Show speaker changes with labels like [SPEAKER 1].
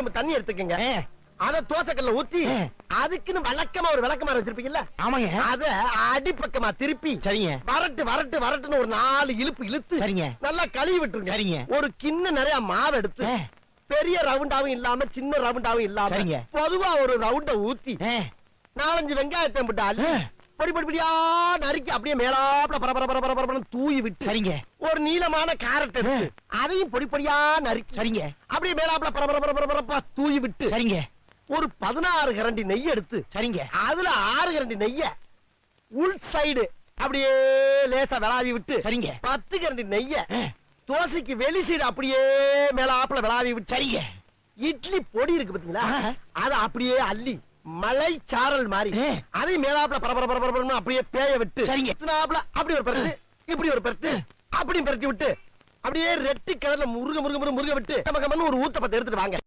[SPEAKER 1] நம்ம தண்ணி எடுத்துக்கங்க. அத தோசைக்கல்ல ஊத்தி அதுக்குன்னு வழக்கமா ஒரு விளக்கமாறு வச்சிருப்பீங்கல்ல? ஆமாங்க. அத அடிப்பக்கமா திருப்பி சரிங்க வரட்டு வரட்டு வரட்டுன்னு ஒரு 4 இழுப்பு இழுத்து சரிங்க நல்லா கழுவி விட்டுருங்க. சரிங்க. ஒரு கிண்ண நிறைய மாவு எடுத்து பெரிய ரவுண்டாவும் இல்லாம சின்ன ரவுண்டாவும் இல்லாம சரிங்க பொதுவா ஒரு ரவுண்ட ஊத்தி 4-5 வெங்காயத்தை போட்டு அள்ளி பொடி பொடி பொடியா நறுக்கி அப்படியே மேலாப்ல பரபர தூவி விட்டு சரிங்க ஒரு நீளமான கேரட் எடுத்து அதையும் பொடி பொடியா நறுக்கி சரிங்க அப்படியே மேலாப்ல பரபர தூவி விட்டு சரிங்க ஒரு 16 கரண்டி நெய் எடுத்து சரிங்க அதுல 6 கரண்டி நெய்ய உள் சைடு அப்படியே லேசா விளாவி விட்டு சரிங்க 10 கரண்டி நெய்ய தோசைக்கு வெளி சைடு அப்படியே மேலாப்ல விளாவி விட்டு சரிங்க இட்லி பொடி இருக்கு பாத்தீங்களா அத அப்படியே அள்ளி மலை சாரல் மாதிரி அதை மேலாப்ல பரபர அப்படியே பேய விட்டு சரிங்க அப்படி ஒரு பரட்டு இப்படி ஒரு பரட்டு அப்படி பரட்டி விட்டு அப்படியே ரெட்டி கலர்ல முருக விட்டு நமக்கு ஒரு ஊத்த பத்த எடுத்துட்டு வாங்க.